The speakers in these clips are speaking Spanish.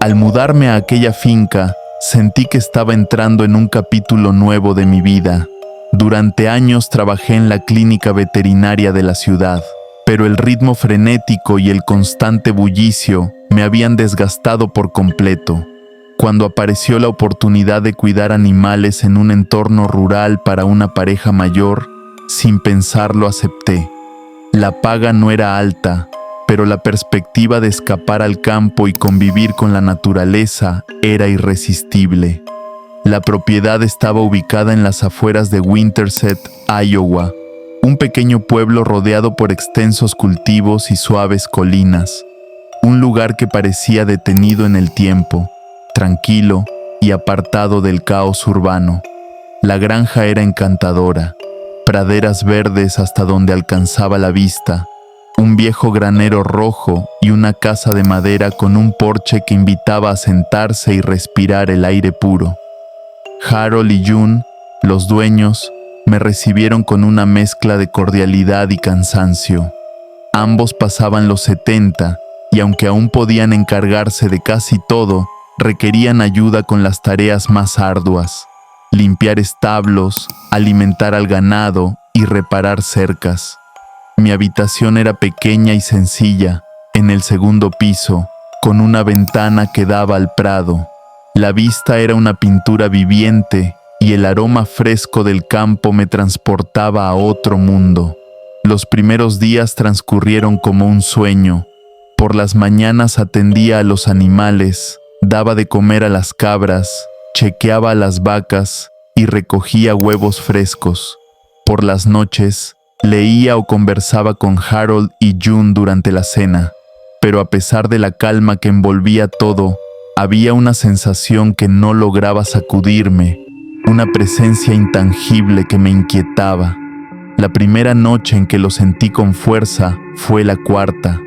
Al mudarme a aquella finca, sentí que estaba entrando en un capítulo nuevo de mi vida. Durante años trabajé en la clínica veterinaria de la ciudad, pero el ritmo frenético y el constante bullicio me habían desgastado por completo. Cuando apareció la oportunidad de cuidar animales en un entorno rural para una pareja mayor, sin pensarlo acepté. La paga no era alta, pero la perspectiva de escapar al campo y convivir con la naturaleza era irresistible. La propiedad estaba ubicada en las afueras de Winterset, Iowa, un pequeño pueblo rodeado por extensos cultivos y suaves colinas. Un lugar que parecía detenido en el tiempo, tranquilo y apartado del caos urbano. La granja era encantadora, praderas verdes hasta donde alcanzaba la vista, un viejo granero rojo y una casa de madera con un porche que invitaba a sentarse y respirar el aire puro. Harold y June, los dueños, me recibieron con una mezcla de cordialidad y cansancio. Ambos pasaban los 70 y aunque aún podían encargarse de casi todo, requerían ayuda con las tareas más arduas: limpiar establos, alimentar al ganado y reparar cercas. Mi habitación era pequeña y sencilla, en el segundo piso, con una ventana que daba al prado. La vista era una pintura viviente y el aroma fresco del campo me transportaba a otro mundo. Los primeros días transcurrieron como un sueño. Por las mañanas atendía a los animales, daba de comer a las cabras, chequeaba a las vacas y recogía huevos frescos. Por las noches, leía o conversaba con Harold y June durante la cena, pero a pesar de la calma que envolvía todo, había una sensación que no lograba sacudirme, una presencia intangible que me inquietaba. La primera noche en que lo sentí con fuerza fue la cuarta.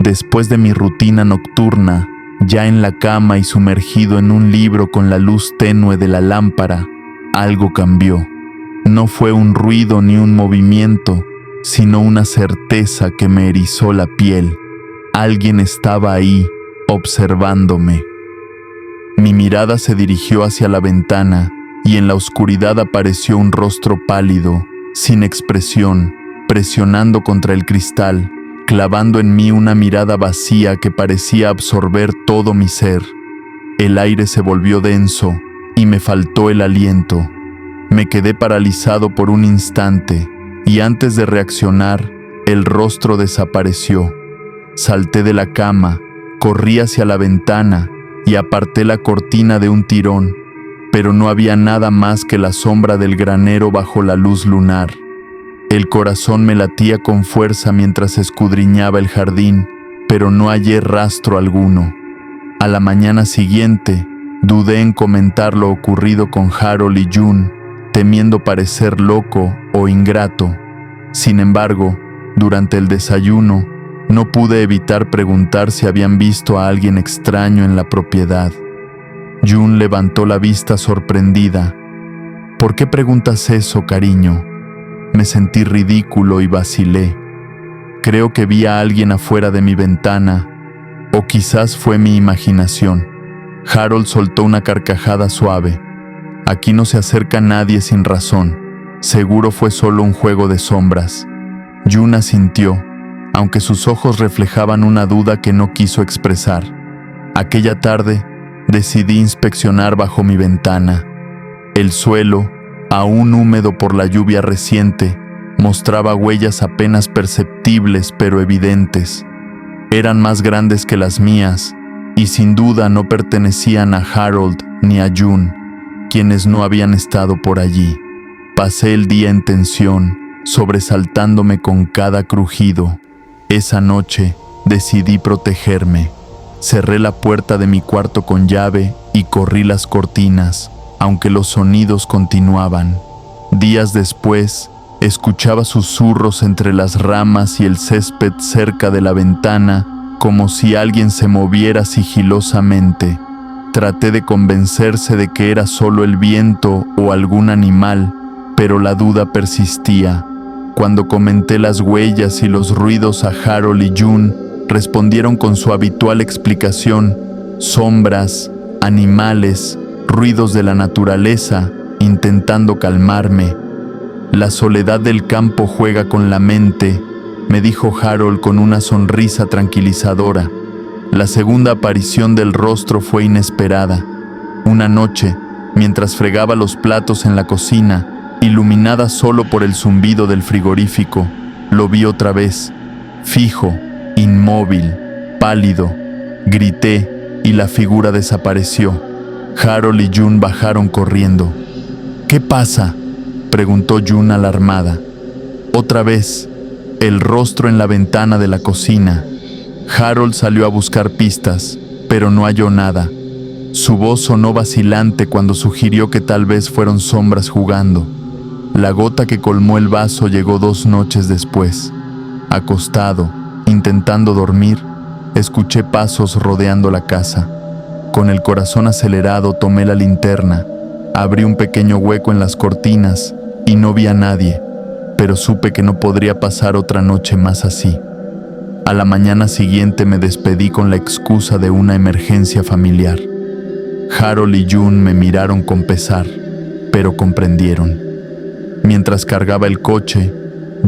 Después de mi rutina nocturna, ya en la cama y sumergido en un libro con la luz tenue de la lámpara, algo cambió. No fue un ruido ni un movimiento, sino una certeza que me erizó la piel. Alguien estaba ahí, observándome. Mi mirada se dirigió hacia la ventana y en la oscuridad apareció un rostro pálido, sin expresión, presionando contra el cristal, clavando en mí una mirada vacía que parecía absorber todo mi ser. El aire se volvió denso y me faltó el aliento. Me quedé paralizado por un instante y antes de reaccionar, el rostro desapareció. Salté de la cama, corrí hacia la ventana y aparté la cortina de un tirón, pero no había nada más que la sombra del granero bajo la luz lunar. El corazón me latía con fuerza mientras escudriñaba el jardín, pero no hallé rastro alguno. A la mañana siguiente, dudé en comentar lo ocurrido con Harold y June, temiendo parecer loco o ingrato. Sin embargo, durante el desayuno, no pude evitar preguntar si habían visto a alguien extraño en la propiedad. June levantó la vista sorprendida. ¿Por qué preguntas eso, cariño? Me sentí ridículo y vacilé. Creo que vi a alguien afuera de mi ventana, o quizás fue mi imaginación. Harold soltó una carcajada suave. Aquí no se acerca nadie sin razón. Seguro fue solo un juego de sombras. June asintió, aunque sus ojos reflejaban una duda que no quiso expresar. Aquella tarde, decidí inspeccionar bajo mi ventana. El suelo, aún húmedo por la lluvia reciente, mostraba huellas apenas perceptibles pero evidentes. Eran más grandes que las mías y sin duda no pertenecían a Harold ni a June, quienes no habían estado por allí. Pasé el día en tensión, sobresaltándome con cada crujido. Esa noche decidí protegerme. Cerré la puerta de mi cuarto con llave y corrí las cortinas, aunque los sonidos continuaban. Días después, escuchaba susurros entre las ramas y el césped cerca de la ventana, como si alguien se moviera sigilosamente. Traté de convencerse de que era solo el viento o algún animal, pero la duda persistía. Cuando comenté las huellas y los ruidos a Harold y June, respondieron con su habitual explicación: Sombras, animales, ruidos de la naturaleza, intentando calmarme. La soledad del campo juega con la mente, me dijo Harold con una sonrisa tranquilizadora. La segunda aparición del rostro fue inesperada. Una noche, mientras fregaba los platos en la cocina, iluminada solo por el zumbido del frigorífico, lo vi otra vez, fijo, inmóvil, pálido. Grité y la figura desapareció. Harold y June bajaron corriendo. ¿Qué pasa?, preguntó June alarmada. Otra vez, el rostro en la ventana de la cocina. Harold salió a buscar pistas, pero no halló nada. Su voz sonó vacilante cuando sugirió que tal vez fueron sombras jugando. La gota que colmó el vaso llegó 2 noches después. Acostado, intentando dormir, escuché pasos rodeando la casa. Con el corazón acelerado tomé la linterna, abrí un pequeño hueco en las cortinas y no vi a nadie, pero supe que no podría pasar otra noche más así. A la mañana siguiente me despedí con la excusa de una emergencia familiar. Harold y June me miraron con pesar, pero comprendieron. Mientras cargaba el coche,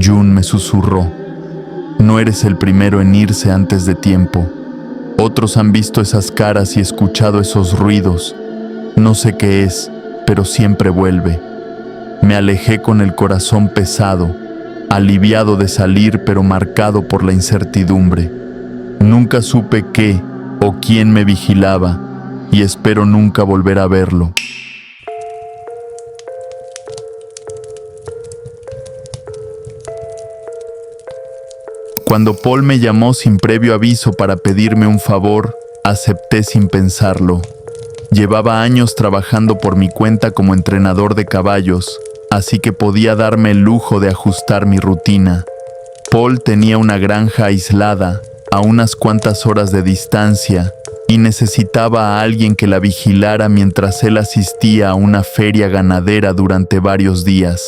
June me susurró: «No eres el primero en irse antes de tiempo. Otros han visto esas caras y escuchado esos ruidos. No sé qué es, pero siempre vuelve». Me alejé con el corazón pesado, aliviado de salir pero marcado por la incertidumbre. Nunca supe qué o quién me vigilaba y espero nunca volver a verlo. Cuando Paul me llamó sin previo aviso para pedirme un favor, acepté sin pensarlo. Llevaba años trabajando por mi cuenta como entrenador de caballos, así que podía darme el lujo de ajustar mi rutina. Paul tenía una granja aislada, a unas cuantas horas de distancia, y necesitaba a alguien que la vigilara mientras él asistía a una feria ganadera durante varios días.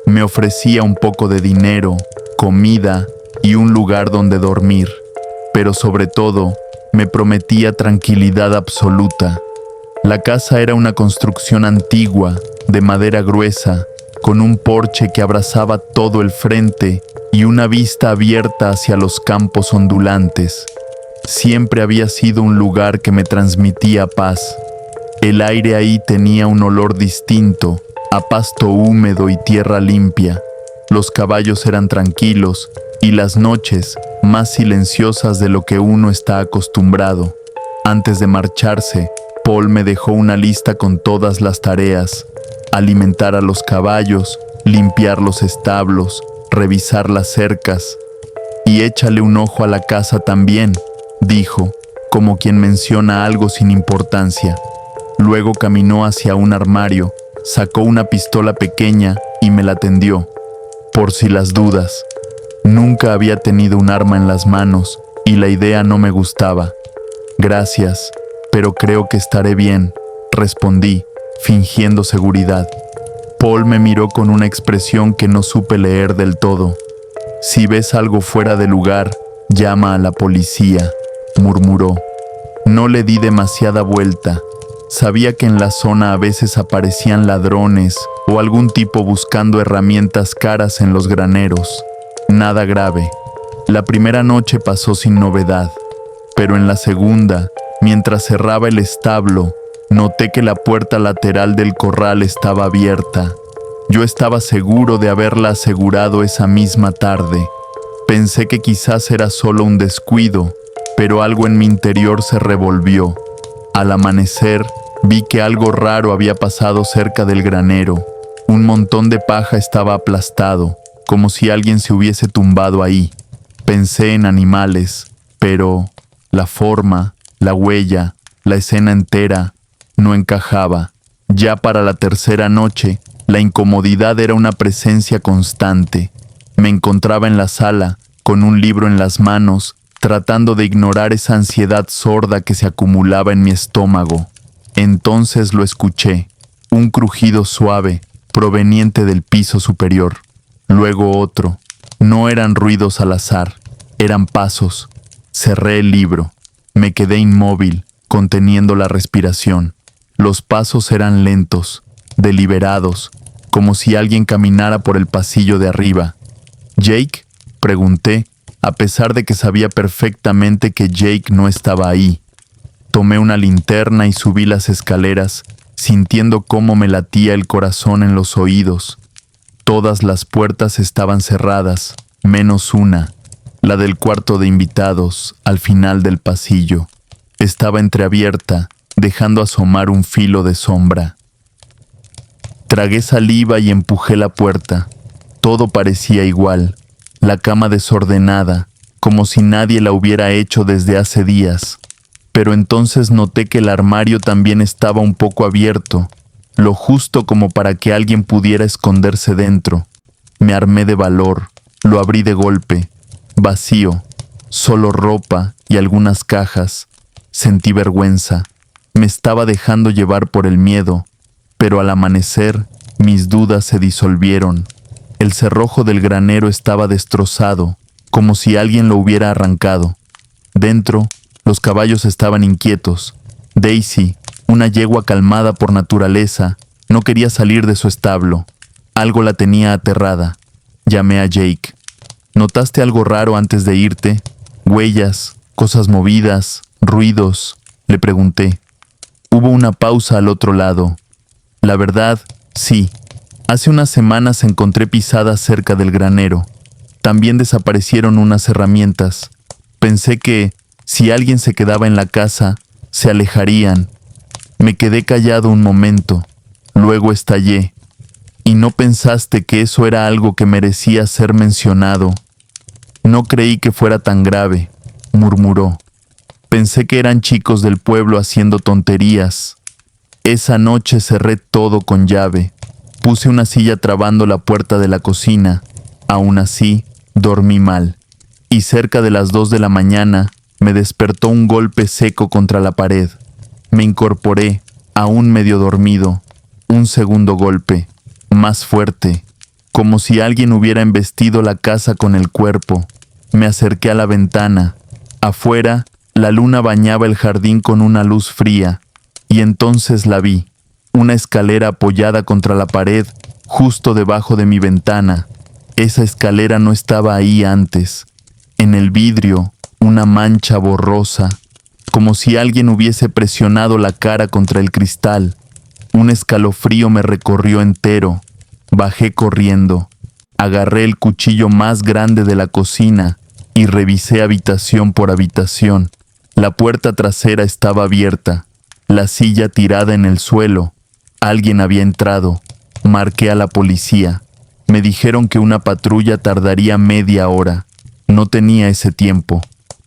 Me ofrecía un poco de dinero, comida y un lugar donde dormir, pero sobre todo, me prometía tranquilidad absoluta. La casa era una construcción antigua, de madera gruesa, con un porche que abrazaba todo el frente y una vista abierta hacia los campos ondulantes. Siempre había sido un lugar que me transmitía paz. El aire ahí tenía un olor distinto, a pasto húmedo y tierra limpia. Los caballos eran tranquilos y las noches más silenciosas de lo que uno está acostumbrado. Antes de marcharse, Paul me dejó una lista con todas las tareas: alimentar a los caballos, limpiar los establos, revisar las cercas. «Y échale un ojo a la casa también», dijo, como quien menciona algo sin importancia. Luego caminó hacia un armario, sacó una pistola pequeña y me la tendió. Por si las dudas. Nunca había tenido un arma en las manos y la idea no me gustaba. «Gracias, pero creo que estaré bien», respondí, fingiendo seguridad. Paul me miró con una expresión que no supe leer del todo. «Si ves algo fuera de lugar, llama a la policía», murmuró. No le di demasiada vuelta. Sabía que en la zona a veces aparecían ladrones o algún tipo buscando herramientas caras en los graneros. Nada grave. La primera noche pasó sin novedad, pero en la segunda, mientras cerraba el establo, noté que la puerta lateral del corral estaba abierta. Yo estaba seguro de haberla asegurado esa misma tarde. Pensé que quizás era solo un descuido, pero algo en mi interior se revolvió. Al amanecer, vi que algo raro había pasado cerca del granero. Un montón de paja estaba aplastado, como si alguien se hubiese tumbado ahí. Pensé en animales, pero la forma, la huella, la escena entera no encajaba. Ya para la tercera noche, la incomodidad era una presencia constante. Me encontraba en la sala, con un libro en las manos, tratando de ignorar esa ansiedad sorda que se acumulaba en mi estómago. Entonces lo escuché, un crujido suave, proveniente del piso superior. Luego otro. No eran ruidos al azar, eran pasos. Cerré el libro. Me quedé inmóvil, conteniendo la respiración. Los pasos eran lentos, deliberados, como si alguien caminara por el pasillo de arriba. «¿Jake?», pregunté, a pesar de que sabía perfectamente que Jake no estaba ahí. Tomé una linterna y subí las escaleras, sintiendo cómo me latía el corazón en los oídos. Todas las puertas estaban cerradas, menos una, la del cuarto de invitados, al final del pasillo. Estaba entreabierta, dejando asomar un filo de sombra. Tragué saliva y empujé la puerta. Todo parecía igual, la cama desordenada, como si nadie la hubiera hecho desde hace días. Pero entonces noté que el armario también estaba un poco abierto, lo justo como para que alguien pudiera esconderse dentro. Me armé de valor, lo abrí de golpe, vacío, solo ropa y algunas cajas. Sentí vergüenza, me estaba dejando llevar por el miedo, pero al amanecer mis dudas se disolvieron. El cerrojo del granero estaba destrozado, como si alguien lo hubiera arrancado. Dentro, los caballos estaban inquietos. Daisy, una yegua calmada por naturaleza, no quería salir de su establo. Algo la tenía aterrada. Llamé a Jake. ¿Notaste algo raro antes de irte? ¿Huellas, cosas movidas, ruidos?, le pregunté. Hubo una pausa al otro lado. La verdad, sí. Hace unas semanas encontré pisadas cerca del granero. También desaparecieron unas herramientas. Pensé que, si alguien se quedaba en la casa, se alejarían. Me quedé callado un momento. Luego estallé. ¿Y no pensaste que eso era algo que merecía ser mencionado? No creí que fuera tan grave, murmuró. Pensé que eran chicos del pueblo haciendo tonterías. Esa noche cerré todo con llave. Puse una silla trabando la puerta de la cocina. Aún así, dormí mal. Y cerca de las 2 de la mañana, me despertó un golpe seco contra la pared. Me incorporé, aún medio dormido. Un segundo golpe, más fuerte, como si alguien hubiera embestido la casa con el cuerpo. Me acerqué a la ventana. Afuera, la luna bañaba el jardín con una luz fría, y entonces la vi, una escalera apoyada contra la pared, justo debajo de mi ventana. Esa escalera no estaba ahí antes. En el vidrio, una mancha borrosa, como si alguien hubiese presionado la cara contra el cristal. Un escalofrío me recorrió entero. Bajé corriendo. Agarré el cuchillo más grande de la cocina y revisé habitación por habitación. La puerta trasera estaba abierta, la silla tirada en el suelo. Alguien había entrado. Marqué a la policía. Me dijeron que una patrulla tardaría media hora. No tenía ese tiempo.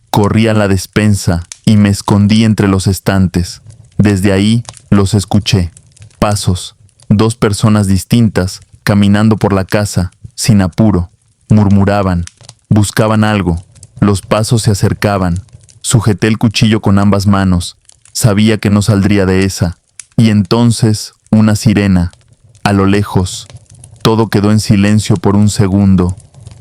Corrí a la despensa y me escondí entre los estantes. Desde ahí los escuché. Pasos. 2 personas distintas, caminando por la casa, sin apuro. Murmuraban. Buscaban algo. Los pasos se acercaban. Sujeté el cuchillo con ambas manos. Sabía que no saldría de esa. Y entonces, una sirena. A lo lejos. Todo quedó en silencio por un segundo.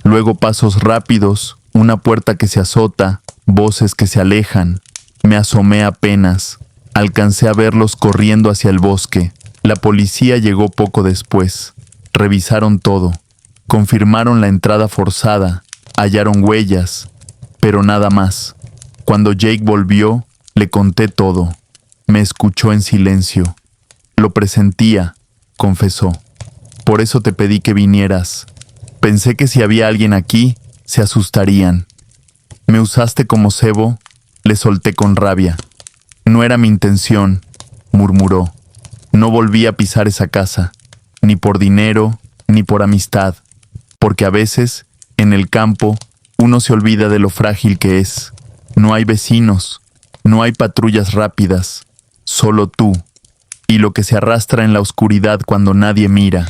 Luego pasos rápidos, una puerta que se azota, voces que se alejan. Me asomé apenas. Alcancé a verlos corriendo hacia el bosque. La policía llegó poco después. Revisaron todo. Confirmaron la entrada forzada. Hallaron huellas, pero nada más. Cuando Jake volvió, le conté todo. Me escuchó en silencio. Lo presentía, confesó. Por eso te pedí que vinieras. Pensé que si había alguien aquí, se asustarían. ¿Me usaste como cebo?, le solté con rabia. No era mi intención, murmuró. No volví a pisar esa casa, ni por dinero, ni por amistad, porque a veces, en el campo, uno se olvida de lo frágil que es. No hay vecinos, no hay patrullas rápidas, solo tú, y lo que se arrastra en la oscuridad cuando nadie mira.